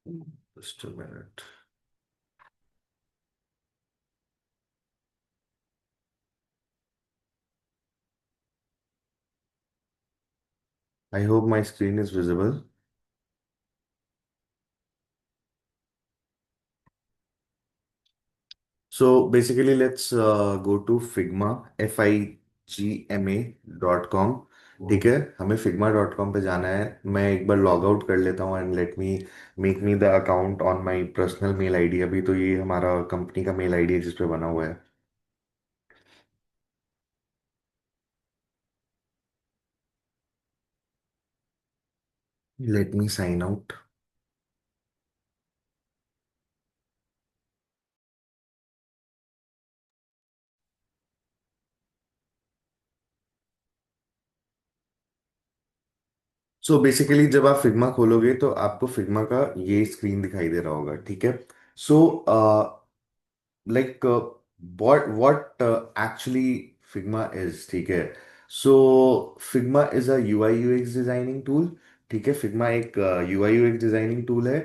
Just a minute. I hope my screen is visible. So basically, let's go to Figma, Figma.com. ठीक है, हमें Figma.com पे जाना है। मैं एक बार लॉग आउट कर लेता हूँ and let me make me the account on my personal mail ID. अभी तो ये हमारा कंपनी का मेल आईडी है जिस पे बना हुआ है। Let me sign out. So basically जब आप फिग्मा खोलोगे तो आपको फिग्मा का ये स्क्रीन दिखाई दे रहा होगा। ठीक है। सो like what actually Figma is। ठीक है। सो Figma is a UI UX designing tool. ठीक है, Figma एक UI UX डिजाइनिंग टूल है।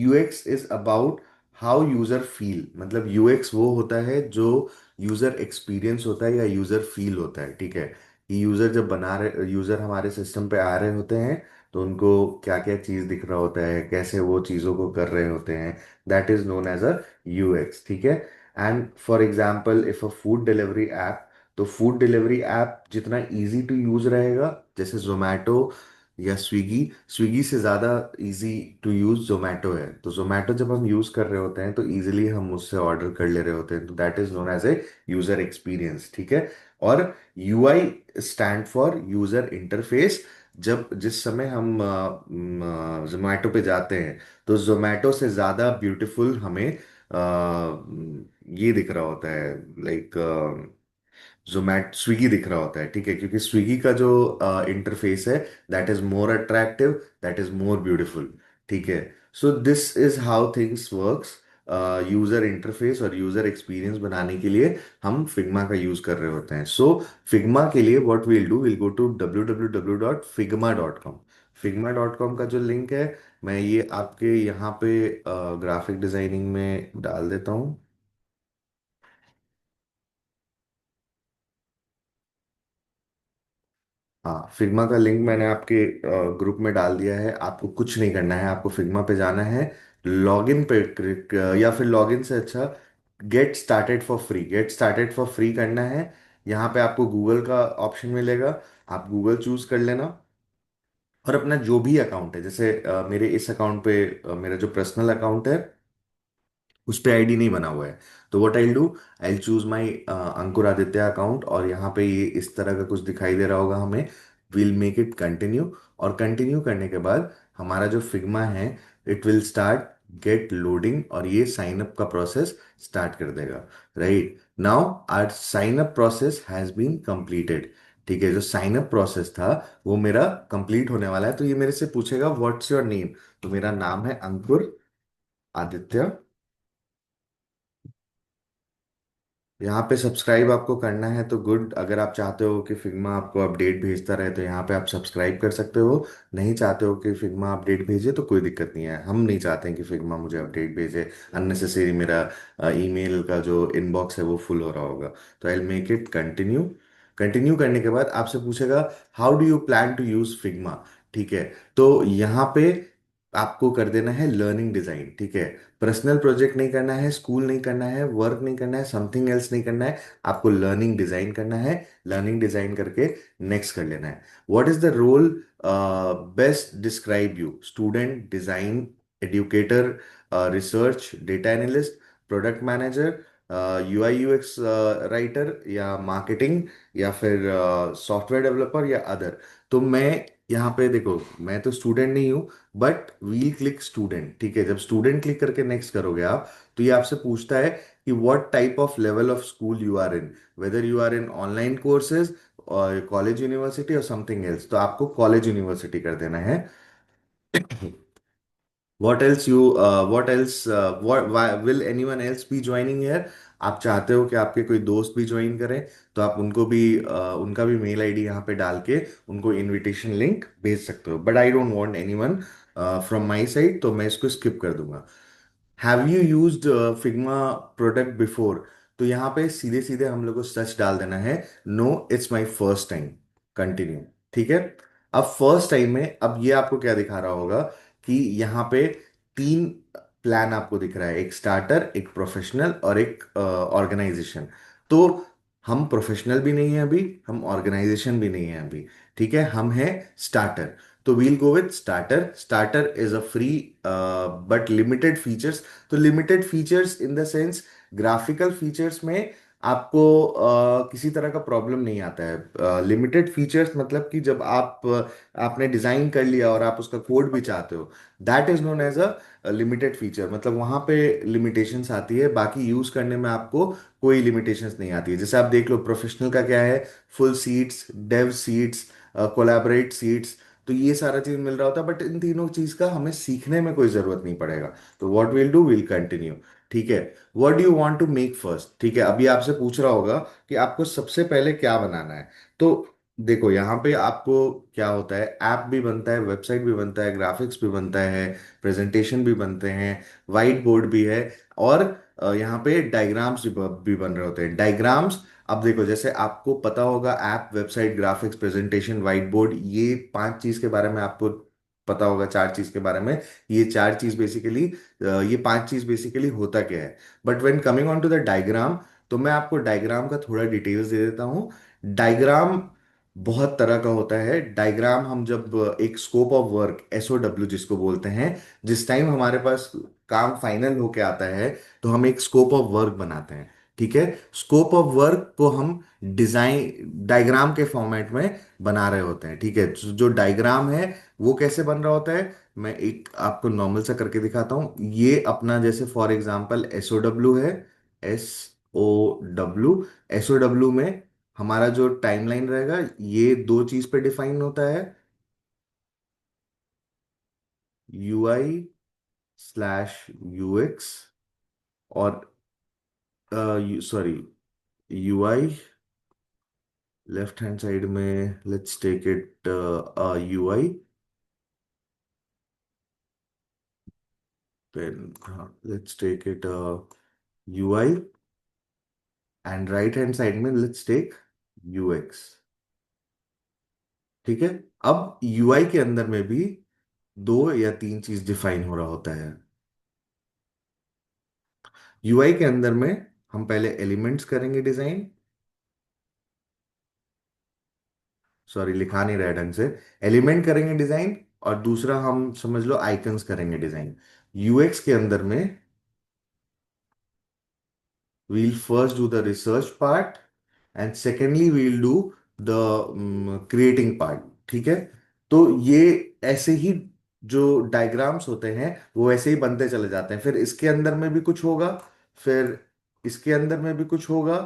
UX is about how user feel, मतलब UX वो होता है जो यूजर एक्सपीरियंस होता है या यूजर फील होता है। ठीक है, कि यूजर जब बना रहे, यूजर हमारे सिस्टम पे आ रहे होते हैं तो उनको क्या क्या चीज दिख रहा होता है, कैसे वो चीजों को कर रहे होते हैं, that is known as a UX। ठीक है। And for example if a food delivery app, तो फूड डिलीवरी ऐप जितना इजी टू यूज रहेगा, जैसे जोमेटो या स्विगी, स्विगी से ज़्यादा इजी टू यूज जोमेटो है। तो जोमेटो जब हम यूज कर रहे होते हैं तो इजीली हम उससे ऑर्डर कर ले रहे होते हैं, तो that is known as a user experience. ठीक है। और UI stand for user interface. जब जिस समय हम जोमेटो पे जाते हैं तो जोमेटो से ज़्यादा ब्यूटीफुल हमें ये दिख रहा होता है, लाइक जोमैट स्विगी दिख रहा होता है। ठीक है, क्योंकि स्विगी का जो इंटरफेस है that is more attractive, that is more beautiful. ठीक है। So this is how things works. User interface और यूजर एक्सपीरियंस बनाने के लिए हम फिग्मा का यूज कर रहे होते हैं। सो फिग्मा के लिए what we'll do, will go to www.figma.com। figma.com का जो लिंक है मैं ये आपके यहाँ पे ग्राफिक डिजाइनिंग में डाल देता हूँ। हाँ, फिग्मा का लिंक मैंने आपके ग्रुप में डाल दिया है। आपको कुछ नहीं करना है, आपको फिग्मा पे जाना है, लॉगिन पे क्लिक, या फिर लॉगिन से अच्छा get started for free, get started for free करना है। यहाँ पे आपको गूगल का ऑप्शन मिलेगा, आप गूगल चूज कर लेना। और अपना जो भी अकाउंट है, जैसे मेरे इस अकाउंट पे मेरा जो पर्सनल अकाउंट है उस पे आईडी नहीं बना हुआ है, तो what I do, I choose my Ankur Aditya account, और यहाँ पे ये इस तरह का कुछ दिखाई दे रहा होगा हमें। विल मेक इट कंटिन्यू, और कंटिन्यू करने के बाद हमारा जो फिग्मा है it will start get loading, और ये साइन अप का प्रोसेस स्टार्ट कर देगा। Right now our sign up process has been completed. ठीक है, जो साइन अप प्रोसेस था वो मेरा कंप्लीट होने वाला है। तो ये मेरे से पूछेगा व्हाट्स योर नेम, तो मेरा नाम है अंकुर आदित्य। यहाँ पे सब्सक्राइब आपको करना है तो गुड, अगर आप चाहते हो कि फिग्मा आपको अपडेट भेजता रहे तो यहाँ पे आप सब्सक्राइब कर सकते हो। नहीं चाहते हो कि फिग्मा अपडेट भेजे तो कोई दिक्कत नहीं है, हम नहीं चाहते हैं कि फिग्मा मुझे अपडेट भेजे। अननेसेसरी मेरा ईमेल का जो इनबॉक्स है वो फुल हो रहा होगा। तो I make it continue. Continue करने के बाद आपसे पूछेगा how do you plan to use Figma. ठीक है, तो यहाँ पे आपको कर देना है लर्निंग डिजाइन। ठीक है, पर्सनल प्रोजेक्ट नहीं करना है, स्कूल नहीं करना है, वर्क नहीं करना है, समथिंग एल्स नहीं करना है, आपको लर्निंग डिजाइन करना है। लर्निंग डिजाइन करके नेक्स्ट कर लेना है। What is the role best describe you, student, design, educator, research, data analyst, product manager, UI UX writer, या मार्केटिंग, या फिर सॉफ्टवेयर डेवलपर, या अदर। तो मैं यहाँ पे देखो, मैं तो स्टूडेंट नहीं हूँ, बट वील क्लिक स्टूडेंट। ठीक है, जब स्टूडेंट क्लिक करके नेक्स्ट करोगे आप, तो ये आपसे पूछता है कि what type of level of school you are in, whether you are in online courses और कॉलेज यूनिवर्सिटी और समथिंग एल्स, तो आपको कॉलेज यूनिवर्सिटी कर देना है। What else you, what else, will anyone else be joining here. आप चाहते हो कि आपके कोई दोस्त भी ज्वाइन करें तो आप उनको भी उनका भी मेल आईडी यहाँ पे डाल के उनको इनविटेशन लिंक भेज सकते हो, but I don't want anyone from my side, तो मैं इसको स्किप कर दूंगा। Have you used Figma product before? तो यहाँ पे सीधे सीधे हम लोग को सच डाल देना है, no it's my first time. Continue. ठीक है। अब फर्स्ट टाइम में अब ये आपको क्या दिखा रहा होगा कि यहाँ पे तीन प्लान आपको दिख रहा है, एक स्टार्टर, एक प्रोफेशनल और एक ऑर्गेनाइजेशन। तो हम प्रोफेशनल भी नहीं है अभी, हम ऑर्गेनाइजेशन भी नहीं है अभी। ठीक है, हम हैं स्टार्टर। तो we'll go with starter. Starter is a free but limited features. तो limited features in the sense, graphical features में आपको किसी तरह का प्रॉब्लम नहीं आता है। लिमिटेड फीचर्स मतलब कि जब आपने डिजाइन कर लिया और आप उसका कोड भी चाहते हो, that is known as a limited feature. मतलब वहां पे लिमिटेशंस आती है, बाकी यूज करने में आपको कोई लिमिटेशंस नहीं आती है। जैसे आप देख लो, प्रोफेशनल का क्या है, full seats, dev seats, collaborate seats, तो ये सारा चीज मिल रहा होता है। बट इन तीनों चीज का हमें सीखने में कोई जरूरत नहीं पड़ेगा। तो what will do, will continue. ठीक है। What do you want to make first? ठीक है, अभी आपसे पूछ रहा होगा कि आपको सबसे पहले क्या बनाना है। तो देखो यहाँ पे आपको क्या होता है, ऐप भी बनता है, वेबसाइट भी बनता है, ग्राफिक्स भी बनता है, प्रेजेंटेशन भी बनते हैं, वाइट बोर्ड भी है, और यहाँ पे डायग्राम्स भी बन रहे होते हैं। डायग्राम्स, अब देखो जैसे आपको पता होगा, app, website, graphics, presentation, white board, ये पांच चीज के बारे में आपको पता होगा, चार चीज के बारे में। ये चार चीज बेसिकली, ये पांच चीज बेसिकली होता क्या है। But when coming on to the diagram, तो मैं आपको डायग्राम का थोड़ा डिटेल्स दे देता हूँ। डायग्राम बहुत तरह का होता है। डायग्राम हम जब एक स्कोप ऑफ वर्क, एसओडब्ल्यू जिसको बोलते हैं, जिस टाइम हमारे पास काम फाइनल होके आता है, तो हम एक स्कोप ऑफ वर्क बनाते हैं। ठीक है। स्कोप ऑफ वर्क को हम डिजाइन डायग्राम के फॉर्मेट में बना रहे होते हैं। ठीक है। जो डायग्राम है वो कैसे बन रहा होता है, मैं एक आपको नॉर्मल सा करके दिखाता हूँ। ये अपना जैसे फॉर एग्जांपल एसओडब्ल्यू है, एसओडब्ल्यू। एसओडब्ल्यू में हमारा जो टाइमलाइन रहेगा, ये दो चीज पे डिफाइन होता है, यूआई स्लैश यूएक्स, और sorry, UI, left hand side में let's take it UI, then let's take it UI, and right hand side में लेट्स टेक यूएक्स। ठीक है। अब यूआई के अंदर में भी दो या तीन चीज डिफाइन हो रहा होता है। यूआई के अंदर में हम पहले एलिमेंट्स करेंगे डिजाइन, सॉरी लिखा नहीं रहा है ढंग से, एलिमेंट करेंगे डिजाइन, और दूसरा हम समझ लो आइकन्स करेंगे डिजाइन। यूएक्स के अंदर में we'll first do the research part, and secondly we'll do the creating part। ठीक है। तो ये ऐसे ही जो डायग्राम्स होते हैं वो ऐसे ही बनते चले जाते हैं। फिर इसके अंदर में भी कुछ होगा, फिर इसके अंदर में भी कुछ होगा,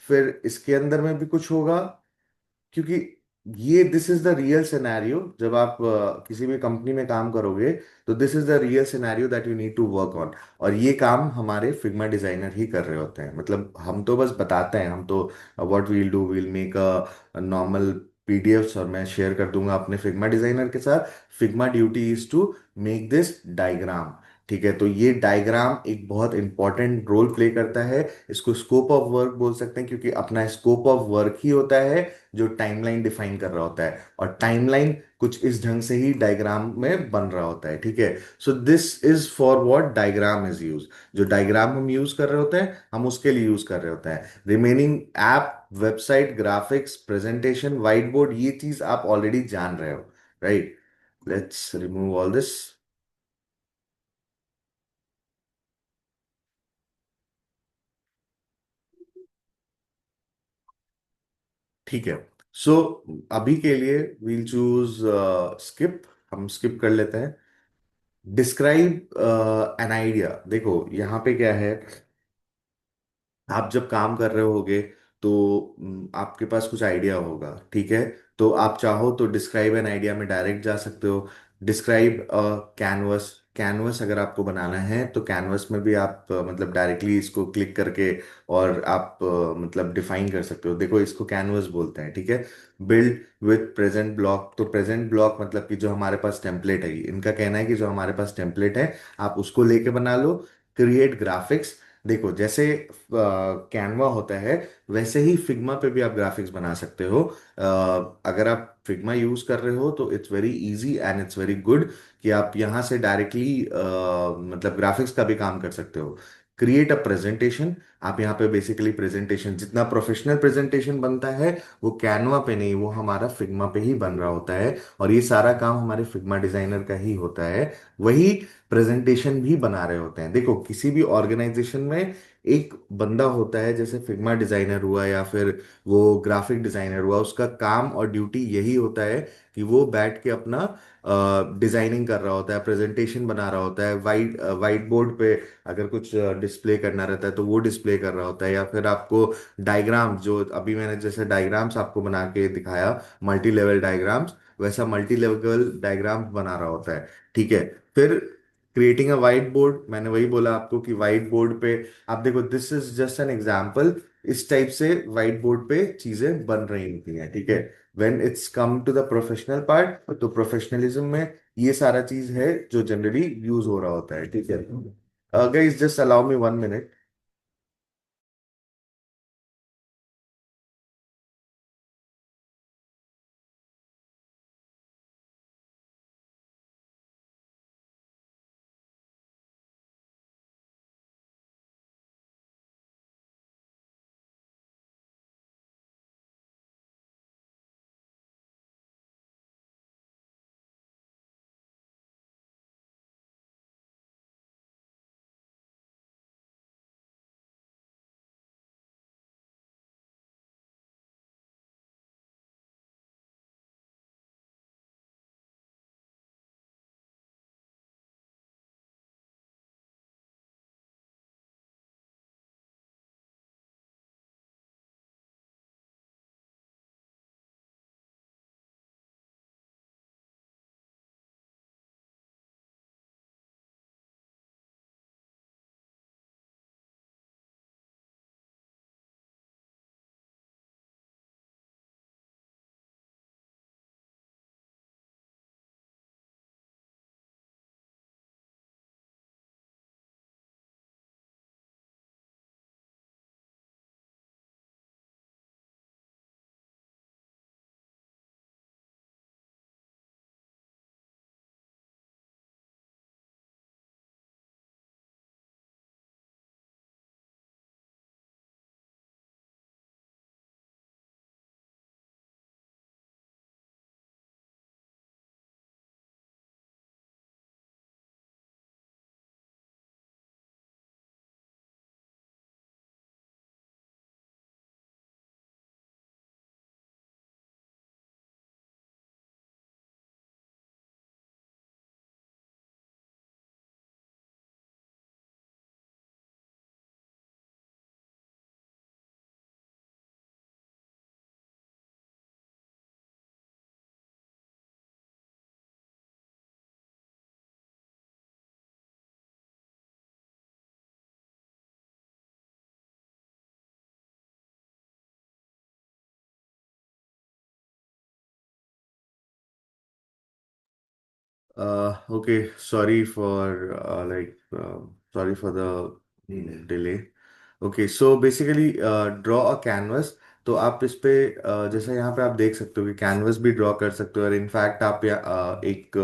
फिर इसके अंदर में भी कुछ होगा। क्योंकि ये this is the real scenario, जब आप किसी भी कंपनी में काम करोगे, तो this is the real scenario that you need to work on. और ये काम हमारे फिग्मा डिजाइनर ही कर रहे होते हैं। मतलब हम तो बस बताते हैं, हम तो what we'll do, we'll make a normal PDFs और मैं शेयर कर दूंगा अपने फिग्मा डिजाइनर के साथ। Figma duty is to make this diagram. ठीक है। तो ये डायग्राम एक बहुत इंपॉर्टेंट रोल प्ले करता है। इसको स्कोप ऑफ वर्क बोल सकते हैं, क्योंकि अपना स्कोप ऑफ वर्क ही होता है जो टाइमलाइन डिफाइन कर रहा होता है, और टाइमलाइन कुछ इस ढंग से ही डायग्राम में बन रहा होता है। ठीक है। So this is for what diagram is use. जो डायग्राम हम यूज कर रहे होते हैं, हम उसके लिए यूज कर रहे होते हैं। Remaining app, website, graphics, presentation, white board, ये चीज आप ऑलरेडी जान रहे हो, right? Let's remove all this. ठीक है। सो अभी के लिए वील चूज स्किप, हम स्किप कर लेते हैं। Describe an idea. देखो यहाँ पे क्या है, आप जब काम कर रहे होगे तो आपके पास कुछ आइडिया होगा। ठीक है। तो आप चाहो तो डिस्क्राइब एन आइडिया में डायरेक्ट जा सकते हो। डिस्क्राइब कैनवस, कैनवस अगर आपको बनाना है तो कैनवस में भी आप मतलब डायरेक्टली इसको क्लिक करके और आप मतलब डिफाइन कर सकते हो। देखो इसको कैनवस बोलते हैं, ठीक है। बिल्ड विथ प्रेजेंट ब्लॉक, तो प्रेजेंट ब्लॉक मतलब कि जो हमारे पास टेम्पलेट है, इनका कहना है कि जो हमारे पास टेम्पलेट है आप उसको लेके बना लो। क्रिएट ग्राफिक्स, देखो जैसे कैनवा होता है वैसे ही फिग्मा पे भी आप ग्राफिक्स बना सकते हो। अगर आप फिग्मा यूज कर रहे हो तो it's very easy and it's very good कि आप यहाँ से डायरेक्टली मतलब ग्राफिक्स का भी काम कर सकते हो। क्रिएट अ प्रेजेंटेशन, आप यहाँ पे बेसिकली प्रेजेंटेशन, जितना प्रोफेशनल प्रेजेंटेशन बनता है वो कैनवा पे नहीं, वो हमारा फिग्मा पे ही बन रहा होता है। और ये सारा काम हमारे फिग्मा डिजाइनर का ही होता है, वही प्रेजेंटेशन भी बना रहे होते हैं। देखो किसी भी ऑर्गेनाइजेशन में एक बंदा होता है, जैसे फिग्मा डिजाइनर हुआ या फिर वो ग्राफिक डिजाइनर हुआ, उसका काम और ड्यूटी यही होता है कि वो बैठ के अपना डिजाइनिंग कर रहा होता है, प्रेजेंटेशन बना रहा होता है, वाइट वाइट बोर्ड पे अगर कुछ डिस्प्ले करना रहता है तो वो डिस्प्ले कर रहा होता है, या फिर आपको डायग्राम, जो अभी मैंने जैसे डायग्राम्स आपको बना के दिखाया, मल्टी लेवल डायग्राम्स, वैसा मल्टी लेवल डायग्राम्स बना रहा होता है, ठीक है। फिर क्रिएटिंग अ वाइट बोर्ड, मैंने वही बोला आपको कि वाइट बोर्ड पे आप देखो, this is just an example, इस टाइप से वाइट बोर्ड पे चीजें बन रही होती हैं, ठीक है। When it's come to the professional part, तो प्रोफेशनलिज्म में ये सारा चीज है जो जनरली यूज हो रहा होता है, ठीक है। Guys just allow me 1 minute. Okay, sorry for like sorry for the delay. Okay, so basically draw a canvas, तो आप इस पे जैसे यहाँ पे आप देख सकते हो कि कैनवस भी ड्रॉ कर सकते हो, और इनफैक्ट आप एक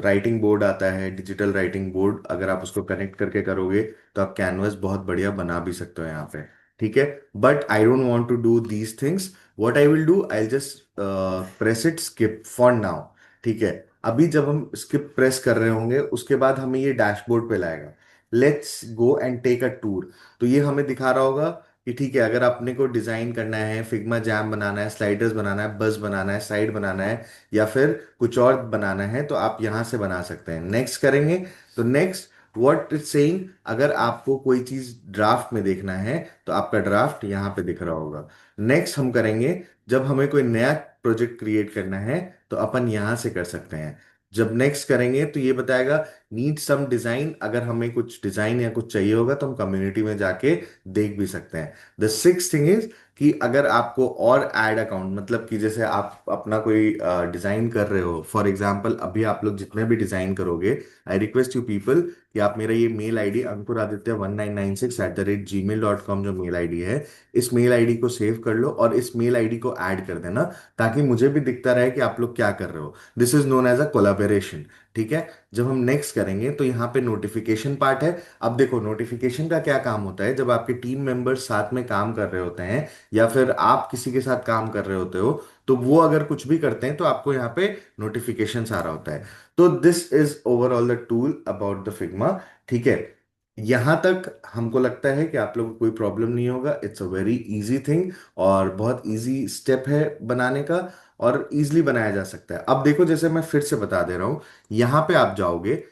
राइटिंग बोर्ड आता है, डिजिटल राइटिंग बोर्ड, अगर आप उसको कनेक्ट करके करोगे तो आप कैनवस बहुत बढ़िया बना भी सकते हो यहाँ पे, ठीक है। But I don't want to do these things, what I will do, I just press it skip for now, ठीक है। अभी जब हम स्किप प्रेस कर रहे होंगे उसके बाद हमें ये डैशबोर्ड पे लाएगा। Let's go and take a tour, तो ये हमें दिखा रहा होगा कि ठीक है, अगर आपने को डिजाइन करना है, फिग्मा जैम बनाना है, स्लाइडर्स बनाना है, बस बनाना है, साइड बनाना है, या फिर कुछ और बनाना है, तो आप यहाँ से बना सकते हैं। नेक्स्ट करेंगे, तो नेक्स्ट व्हाट इज सेइंग, अगर आपको कोई चीज ड्राफ्ट में देखना है तो आपका ड्राफ्ट यहाँ पे दिख रहा होगा। नेक्स्ट हम करेंगे, जब हमें कोई नया प्रोजेक्ट क्रिएट करना है तो अपन यहाँ से कर सकते हैं। जब नेक्स्ट करेंगे तो ये बताएगा नीड सम डिजाइन, अगर हमें कुछ डिजाइन या कुछ चाहिए होगा तो हम कम्युनिटी में जाके देख भी सकते हैं। द सिक्स थिंग इज कि अगर आपको और ऐड अकाउंट, मतलब कि जैसे आप अपना कोई डिजाइन कर रहे हो, फॉर एग्जांपल अभी आप लोग जितने भी डिजाइन करोगे, आई रिक्वेस्ट यू पीपल कि आप मेरा ये मेल आईडी ankuraditya1996 @gmail.com जो मेल आईडी है, इस मेल आईडी को सेव कर लो और इस मेल आईडी को ऐड कर देना, ताकि मुझे भी दिखता रहे कि आप लोग क्या कर रहे हो। This is known as a collaboration. ठीक है। जब हम नेक्स्ट करेंगे तो यहाँ पे नोटिफिकेशन पार्ट है। अब देखो नोटिफिकेशन का क्या काम होता है, जब आपके टीम मेंबर्स साथ में काम कर रहे होते हैं या फिर आप किसी के साथ काम कर रहे होते हो, तो वो अगर कुछ भी करते हैं तो आपको यहाँ पे नोटिफिकेशन आ रहा होता है। तो this is overall the tool about the Figma. ठीक है। यहां तक हमको लगता है कि आप लोगों को कोई प्रॉब्लम नहीं होगा। It's a very easy thing और बहुत इजी स्टेप है बनाने का, और इजीली बनाया जा सकता है। अब देखो जैसे मैं फिर से बता दे रहा हूं, यहां पे आप जाओगे,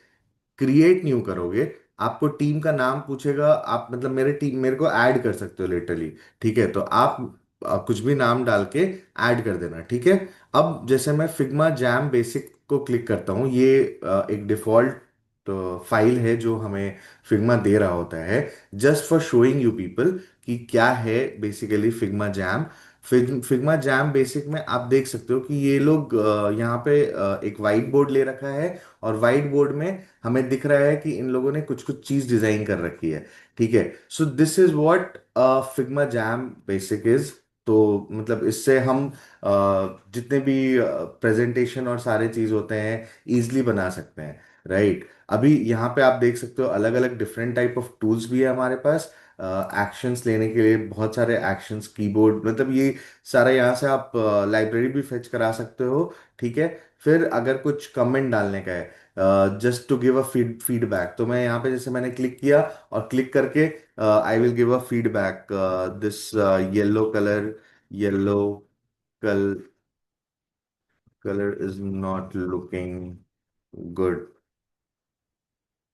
क्रिएट न्यू करोगे, आपको टीम का नाम पूछेगा, आप मतलब मेरे टीम मेरे को ऐड कर सकते हो लिटरली। ठीक है। तो आप कुछ भी नाम डाल के ऐड कर देना। ठीक है। अब जैसे मैं फिग्मा जैम बेसिक को क्लिक करता हूँ, ये एक डिफॉल्ट फाइल है जो हमें फिग्मा दे रहा होता है, just for showing you people कि क्या है basically Figma jam. Figma jam basic में आप देख सकते हो कि ये लोग यहाँ पे एक वाइट बोर्ड ले रखा है, और वाइट बोर्ड में हमें दिख रहा है कि इन लोगों ने कुछ कुछ चीज डिजाइन कर रखी है। ठीक है। So this is what Figma jam basic is. तो मतलब इससे हम जितने भी प्रेजेंटेशन और सारे चीज होते हैं इजीली बना सकते हैं। राइट। अभी यहाँ पे आप देख सकते हो अलग अलग डिफरेंट टाइप ऑफ टूल्स भी है हमारे पास। एक्शंस लेने के लिए बहुत सारे एक्शंस, कीबोर्ड, मतलब ये सारा यहाँ से आप लाइब्रेरी भी फेच करा सकते हो। ठीक है। फिर अगर कुछ कमेंट डालने का है, just to give a feedback, तो मैं यहाँ पे जैसे मैंने क्लिक किया और क्लिक करके I will give a feedback, this yellow colour, yellow col colour is not looking good.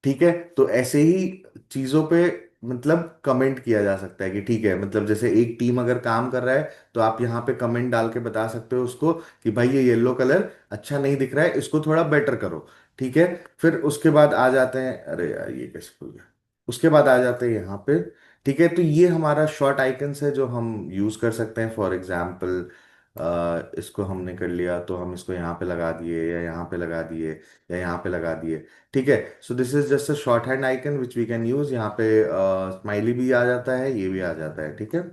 ठीक है। तो ऐसे ही चीजों पे मतलब कमेंट किया जा सकता है कि ठीक है, मतलब जैसे एक टीम अगर काम कर रहा है तो आप यहाँ पे कमेंट डाल के बता सकते हो उसको कि भाई ये येलो कलर अच्छा नहीं दिख रहा है, इसको थोड़ा बेटर करो। ठीक है। फिर उसके बाद आ जाते हैं, अरे यार ये कैसे खुल गया, उसके बाद आ जाते हैं यहाँ पे। ठीक है। तो ये हमारा शॉर्ट आइकन्स है जो हम यूज कर सकते हैं। फॉर एग्जाम्पल इसको हमने कर लिया तो हम इसको यहाँ पे लगा दिए, या यहाँ पे लगा दिए, या यहाँ पे लगा दिए। ठीक है। So this is just a short hand icon which we can use. यहाँ पे स्माइली भी आ जाता है, ये भी आ जाता है। ठीक है।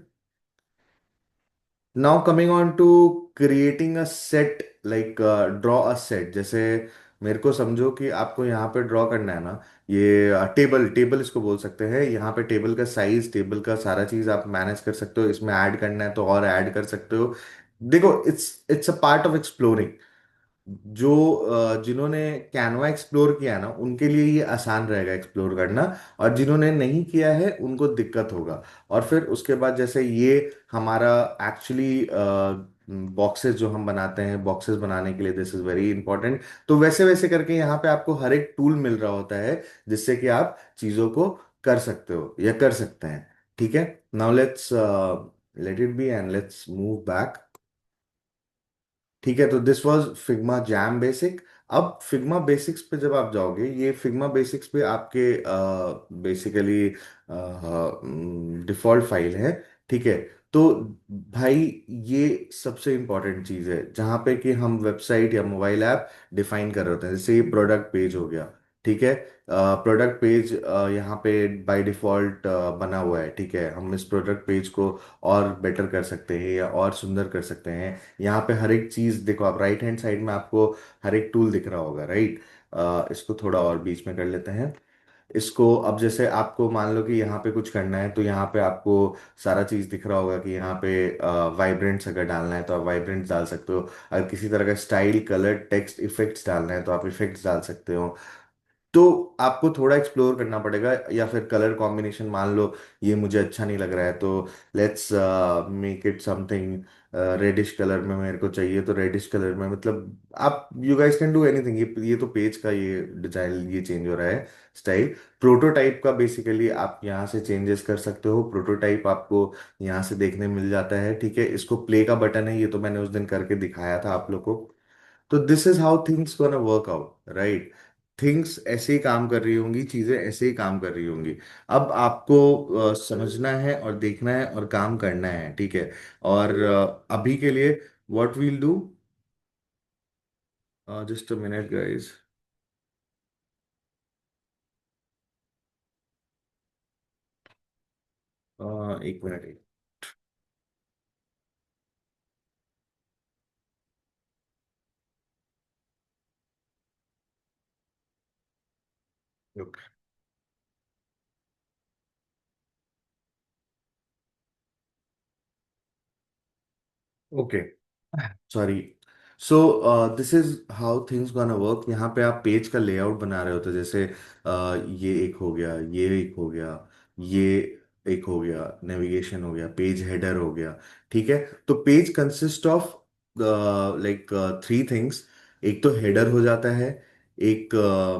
Now coming on to creating a set, like draw a set. जैसे मेरे को समझो कि आपको यहाँ पे ड्रॉ करना है ना, ये टेबल टेबल इसको बोल सकते हैं। यहाँ पे टेबल का साइज, टेबल का सारा चीज आप मैनेज कर सकते हो, इसमें ऐड करना है तो और ऐड कर सकते हो। देखो it's it's a part of exploring. जो जिन्होंने कैनवा एक्सप्लोर किया है ना, उनके लिए ये आसान रहेगा एक्सप्लोर करना, और जिन्होंने नहीं किया है उनको दिक्कत होगा। और फिर उसके बाद जैसे ये हमारा एक्चुअली बॉक्सेस जो हम बनाते हैं, बॉक्सेस बनाने के लिए दिस इज वेरी इंपॉर्टेंट। तो वैसे वैसे करके यहाँ पे आपको हर एक टूल मिल रहा होता है जिससे कि आप चीजों को कर सकते हो या कर सकते हैं। ठीक है। Now let's let it be and let's move back. ठीक है। तो this was Figma jam basic. अब फिग्मा बेसिक्स पे जब आप जाओगे, ये फिग्मा बेसिक्स पे आपके बेसिकली डिफॉल्ट फाइल है। ठीक है। तो भाई ये सबसे इंपॉर्टेंट चीज है जहाँ पे कि हम वेबसाइट या मोबाइल ऐप डिफाइन कर रहे होते हैं। जैसे ये प्रोडक्ट पेज हो गया। ठीक है। प्रोडक्ट पेज यहाँ पे बाय डिफॉल्ट बना हुआ है। ठीक है। हम इस प्रोडक्ट पेज को और बेटर कर सकते हैं या और सुंदर कर सकते हैं। यहाँ पे हर एक चीज देखो, आप राइट हैंड साइड में आपको हर एक टूल दिख रहा होगा। राइट। इसको थोड़ा और बीच में कर लेते हैं। इसको अब जैसे आपको मान लो कि यहाँ पे कुछ करना है तो यहाँ पे आपको सारा चीज दिख रहा होगा कि यहाँ पे वाइब्रेंट्स अगर डालना है तो आप वाइब्रेंट्स डाल सकते हो। अगर किसी तरह का स्टाइल, कलर, टेक्स्ट, इफेक्ट्स डालना है तो आप इफेक्ट्स डाल सकते हो। तो आपको थोड़ा एक्सप्लोर करना पड़ेगा, या फिर कलर कॉम्बिनेशन मान लो ये मुझे अच्छा नहीं लग रहा है तो let's make it something reddish colour में मेरे को चाहिए, तो रेडिश कलर में, मतलब आप you guys can do anything. ये तो पेज का ये डिजाइन ये चेंज हो रहा है, स्टाइल। प्रोटोटाइप का बेसिकली आप यहाँ से चेंजेस कर सकते हो। प्रोटोटाइप आपको यहाँ से देखने मिल जाता है। ठीक है। इसको प्ले का बटन है, ये तो मैंने उस दिन करके दिखाया था आप लोग को। तो this is how things gonna work out, right? Things ऐसे ही काम कर रही होंगी, चीजें ऐसे ही काम कर रही होंगी। अब आपको समझना है और देखना है और काम करना है, ठीक है? और अभी के लिए what we'll do, just a minute guys, एक मिनट। Okay, sorry. So this is how things gonna work. यहाँ पे आप पेज का लेआउट बना रहे होते, जैसे ये एक हो गया, ये एक हो गया, ये एक हो गया, नेविगेशन हो गया, पेज हेडर हो गया, ठीक है? तो page consist of like three things. एक तो हेडर हो जाता है, एक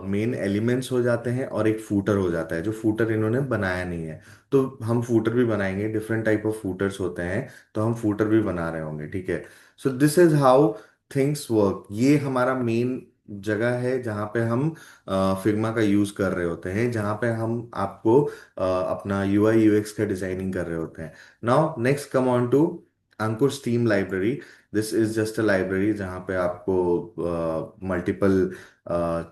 मेन एलिमेंट्स हो जाते हैं, और एक फूटर हो जाता है, जो फूटर इन्होंने बनाया नहीं है। तो हम फूटर भी बनाएंगे, डिफरेंट टाइप ऑफ फूटर्स होते हैं, तो हम फूटर भी बना रहे होंगे, ठीक है? So this is how things work. ये हमारा मेन जगह है जहाँ पे हम फिग्मा का यूज कर रहे होते हैं, जहाँ पे हम आपको अपना यूआई यूएक्स का डिजाइनिंग कर रहे होते हैं। Now next come on to Ankur steam library. This is just a library जहाँ पे आपको मल्टीपल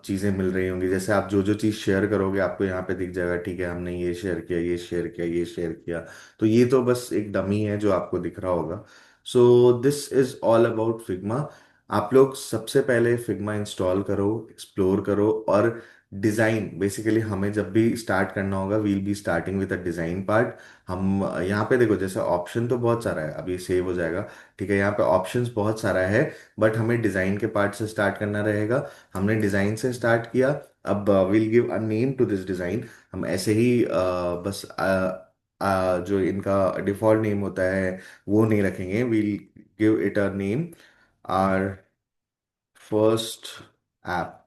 चीज़ें मिल रही होंगी। जैसे आप जो जो चीज़ शेयर करोगे आपको यहाँ पे दिख जाएगा, ठीक है, हमने ये शेयर किया, ये शेयर किया, ये शेयर किया। तो ये तो बस एक डमी है जो आपको दिख रहा होगा। सो this is all about Figma. आप लोग सबसे पहले फिग्मा इंस्टॉल करो, एक्सप्लोर करो, और डिज़ाइन बेसिकली हमें जब भी स्टार्ट करना होगा, we'll be starting with a design part. हम यहाँ पे देखो, जैसे ऑप्शन तो बहुत सारा है, अभी ये सेव हो जाएगा, ठीक है? यहाँ पे ऑप्शंस बहुत सारा है, बट हमें डिज़ाइन के पार्ट से स्टार्ट करना रहेगा। हमने डिज़ाइन से स्टार्ट किया। अब will give a name to this design. हम ऐसे ही बस जो इनका डिफ़ॉल्ट नेम होता है वो नहीं रखेंगे। We'll give it a name, our first app,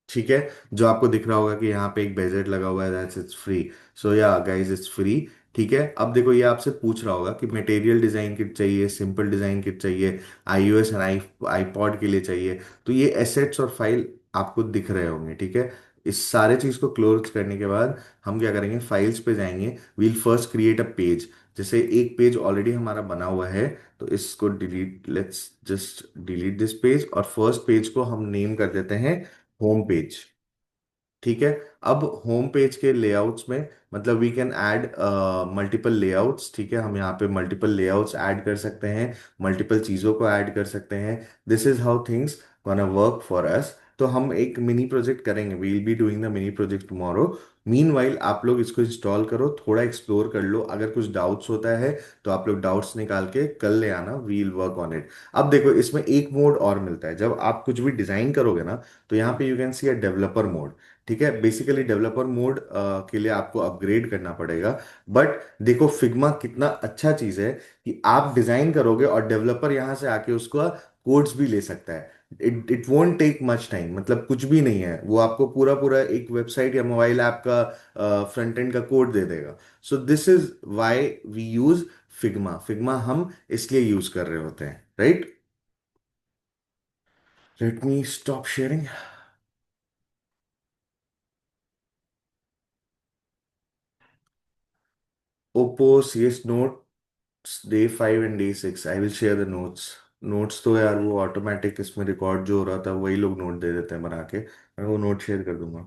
ठीक है? जो आपको दिख रहा होगा कि यहाँ पे एक बेजेट लगा हुआ है, दैट्स इट्स फ्री। सो या गाइस, इट्स फ्री, ठीक है? अब देखो, ये आपसे पूछ रहा होगा कि मटेरियल डिजाइन किट चाहिए, सिंपल डिजाइन किट चाहिए, आईओएस एंड आईपॉड के लिए चाहिए। तो ये एसेट्स और फाइल आपको दिख रहे होंगे, ठीक है? इस सारे चीज को क्लोज करने के बाद हम क्या करेंगे, फाइल्स पे जाएंगे। We'll first create a page. जैसे एक पेज ऑलरेडी हमारा बना हुआ है, तो इसको delete, let's just delete this page, और फर्स्ट पेज को हम नेम कर देते हैं होम पेज, ठीक है? अब होम पेज के लेआउट्स में, मतलब we can add multiple layouts, ठीक है? हम यहाँ पे मल्टीपल लेआउट्स ऐड कर सकते हैं, मल्टीपल चीज़ों को ऐड कर सकते हैं। This is how things gonna work for us. तो हम एक मिनी प्रोजेक्ट करेंगे, we will be doing the mini project tomorrow. Meanwhile आप लोग इसको इंस्टॉल करो, थोड़ा एक्सप्लोर कर लो, अगर कुछ डाउट्स होता है तो आप लोग डाउट्स निकाल के कल ले आना, वील वर्क ऑन इट। अब देखो, इसमें एक मोड और मिलता है जब आप कुछ भी डिजाइन करोगे ना, तो यहाँ पे you can see a developer mode, ठीक है? बेसिकली डेवलपर मोड के लिए आपको अपग्रेड करना पड़ेगा। बट देखो, फिग्मा कितना अच्छा चीज है कि आप डिजाइन करोगे और डेवलपर यहाँ से आके उसका कोड्स भी ले सकता है। It won't take much time, मतलब कुछ भी नहीं है, वो आपको पूरा पूरा एक वेबसाइट या मोबाइल ऐप का फ्रंट एंड का कोड दे देगा। So this is why we use Figma. Figma हम इसलिए यूज कर रहे होते हैं, right? Let me stop sharing. OOPS C S note day 5 and day 6, I will share the notes. Notes तो यार वो ऑटोमेटिक इसमें रिकॉर्ड जो हो रहा था वही लोग नोट दे देते हैं बना के, मैं वो नोट शेयर कर दूंगा।